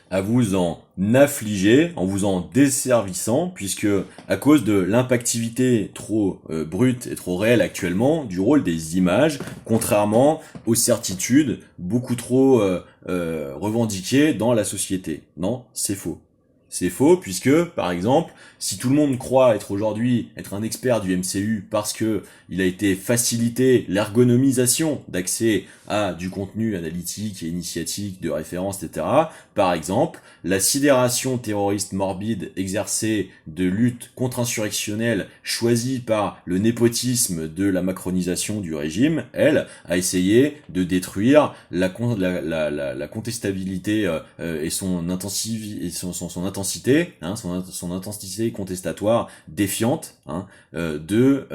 à vous en affliger, en vous en desservissant, puisque à cause de l'impactivité trop brute et trop réelle actuellement du rôle des images, contrairement aux certitudes beaucoup trop revendiquées dans la société. Non, c'est faux. C'est faux puisque, par exemple, si tout le monde croit être un expert du MCU parce que il a été facilité l'ergonomisation d'accès à du contenu analytique et initiatique de référence, etc. Par exemple, la sidération terroriste morbide exercée de lutte contre-insurrectionnelle choisie par le népotisme de la macronisation du régime, elle, a essayé de détruire la contestabilité et son intensité, hein, son intensité contestatoire défiante, hein, de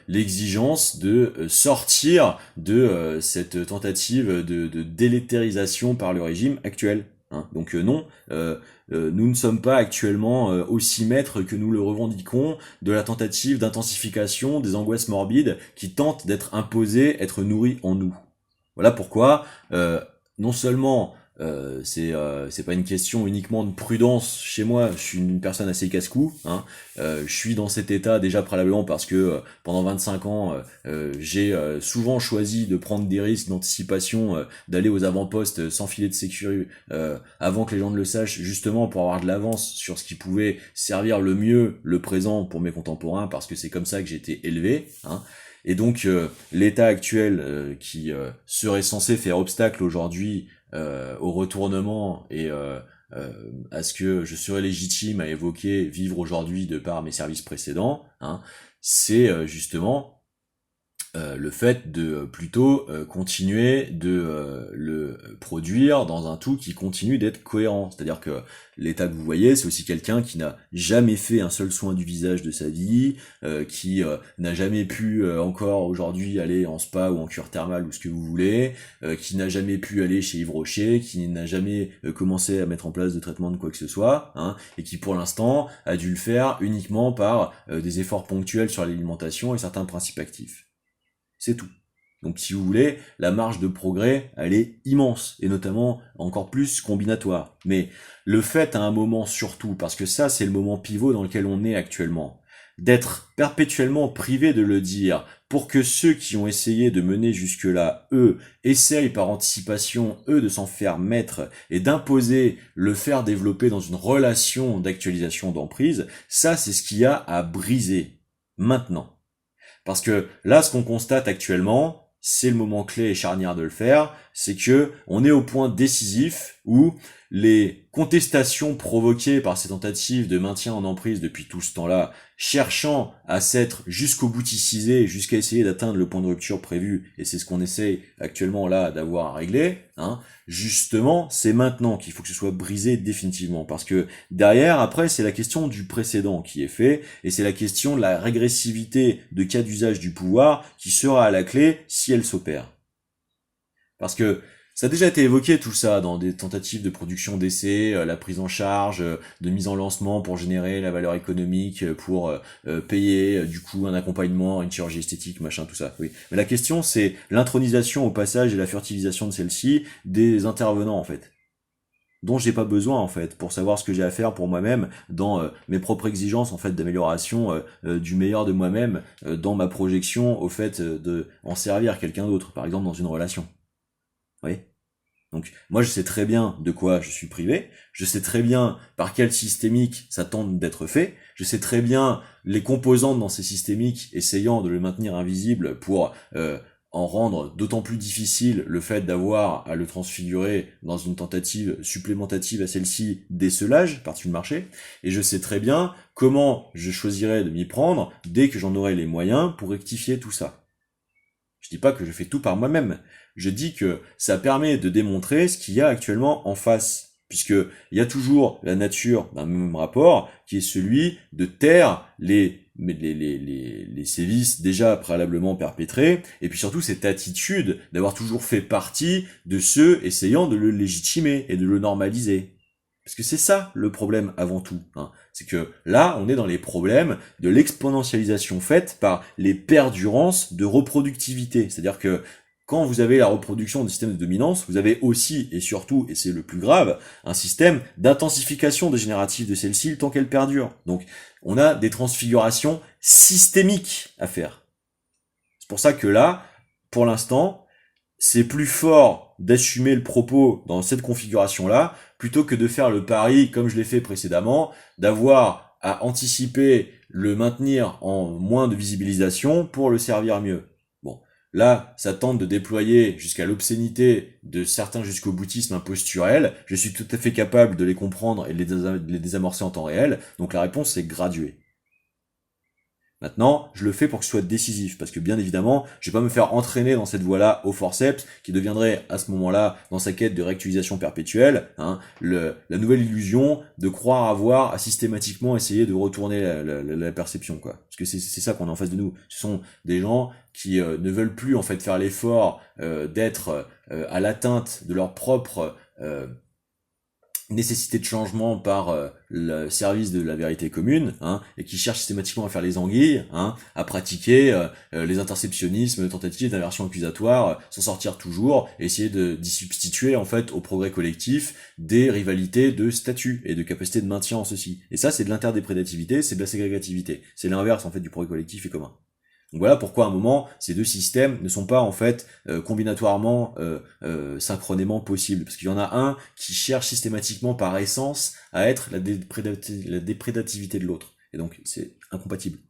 l'exigence de sortir de cette tentative de délétérisation par le régime actuel. Hein. Donc non, nous ne sommes pas actuellement aussi maîtres que nous le revendiquons de la tentative d'intensification des angoisses morbides qui tentent d'être imposées, être nourries en nous. Voilà pourquoi non seulement c'est pas une question uniquement de prudence chez moi, je suis une personne assez casse-cou, hein. Je suis dans cet état déjà préalablement parce que pendant 25 ans j'ai souvent choisi de prendre des risques d'anticipation, d'aller aux avant-postes sans filet de sécurité avant que les gens ne le sachent, justement pour avoir de l'avance sur ce qui pouvait servir le mieux le présent pour mes contemporains, parce que c'est comme ça que j'ai été élevé, hein. Et donc l'état actuel qui serait censé faire obstacle aujourd'hui au retournement et à ce que je serais légitime à évoquer vivre aujourd'hui de par mes services précédents, hein, c'est justement le fait de plutôt continuer de le produire dans un tout qui continue d'être cohérent. C'est-à-dire que l'état que vous voyez, c'est aussi quelqu'un qui n'a jamais fait un seul soin du visage de sa vie, qui n'a jamais pu encore aujourd'hui aller en spa ou en cure thermale ou ce que vous voulez, qui n'a jamais pu aller chez Yves Rocher, qui n'a jamais commencé à mettre en place de traitement de quoi que ce soit, hein, et qui pour l'instant a dû le faire uniquement par des efforts ponctuels sur l'alimentation et certains principes actifs. C'est tout. Donc si vous voulez, la marge de progrès, elle est immense, et notamment encore plus combinatoire. Mais le fait à un moment surtout, parce que ça c'est le moment pivot dans lequel on est actuellement, d'être perpétuellement privé de le dire, pour que ceux qui ont essayé de mener jusque-là, eux, essayent par anticipation, eux, de s'en faire maître, et d'imposer le faire développer dans une relation d'actualisation d'emprise, ça c'est ce qu'il y a à briser, maintenant. Parce que là, ce qu'on constate actuellement, c'est le moment clé et charnière de le faire, c'est que on est au point décisif où les contestations provoquées par ces tentatives de maintien en emprise depuis tout ce temps-là, cherchant à s'être jusqu'au bouticisées, jusqu'à essayer d'atteindre le point de rupture prévu, et c'est ce qu'on essaie actuellement là d'avoir à régler, hein, justement, c'est maintenant qu'il faut que ce soit brisé définitivement, parce que derrière, après, c'est la question du précédent qui est fait, et c'est la question de la régressivité de cas d'usage du pouvoir qui sera à la clé si elle s'opère. Parce que ça a déjà été évoqué tout ça dans des tentatives de production d'essais, la prise en charge, de mise en lancement pour générer la valeur économique, pour payer du coup un accompagnement, une chirurgie esthétique, machin, tout ça. Oui. Mais la question c'est l'intronisation au passage et la furtivisation de celle-ci des intervenants en fait, dont j'ai pas besoin en fait pour savoir ce que j'ai à faire pour moi-même dans mes propres exigences en fait d'amélioration du meilleur de moi-même dans ma projection au fait de en servir quelqu'un d'autre, par exemple dans une relation. Oui. Donc moi je sais très bien de quoi je suis privé, je sais très bien par quel systémique ça tente d'être fait, je sais très bien les composantes dans ces systémiques essayant de le maintenir invisible pour en rendre d'autant plus difficile le fait d'avoir à le transfigurer dans une tentative supplémentative à celle-ci décelage par-dessus le marché, et je sais très bien comment je choisirais de m'y prendre dès que j'en aurai les moyens pour rectifier tout ça. Je dis pas que je fais tout par moi-même. Je dis que ça permet de démontrer ce qu'il y a actuellement en face. Puisque il y a toujours la nature d'un même rapport, qui est celui de taire les sévices déjà préalablement perpétrés, et puis surtout cette attitude d'avoir toujours fait partie de ceux essayant de le légitimer et de le normaliser. Parce que c'est ça le problème avant tout, hein. C'est que là, on est dans les problèmes de l'exponentialisation faite par les perdurances de reproductivité. C'est-à-dire que quand vous avez la reproduction des systèmes de dominance, vous avez aussi et surtout, et c'est le plus grave, un système d'intensification dégénérative de celle-ci tant qu'elle perdure. Donc on a des transfigurations systémiques à faire. C'est pour ça que là, pour l'instant, c'est plus fort d'assumer le propos dans cette configuration-là, plutôt que de faire le pari, comme je l'ai fait précédemment, d'avoir à anticiper le maintenir en moins de visibilisation pour le servir mieux. Bon, là, ça tente de déployer jusqu'à l'obscénité de certains jusqu'au boutisme imposturel. Je suis tout à fait capable de les comprendre et de les désamorcer en temps réel, donc la réponse est graduée. Maintenant, je le fais pour que ce soit décisif, parce que bien évidemment, je vais pas me faire entraîner dans cette voie-là au forceps, qui deviendrait à ce moment-là, dans sa quête de réactualisation perpétuelle, la nouvelle illusion de croire avoir à systématiquement essayer de retourner la perception, quoi. Parce que c'est ça qu'on a en face de nous. Ce sont des gens qui ne veulent plus en fait faire l'effort d'être à l'atteinte de leur propre nécessité de changement par le service de la vérité commune, et qui cherche systématiquement à faire les anguilles, à pratiquer les interceptionnismes, tentatives d'inversion accusatoire, s'en sortir toujours, et essayer d'y substituer en fait au progrès collectif des rivalités de statut et de capacité de maintien en ceci. Et ça, c'est de l'interdéprédativité, c'est de la ségrégativité. C'est l'inverse en fait du progrès collectif et commun. Donc voilà pourquoi à un moment ces deux systèmes ne sont pas en fait combinatoirement synchronément possibles, parce qu'il y en a un qui cherche systématiquement par essence à être la déprédativité de l'autre, et donc c'est incompatible.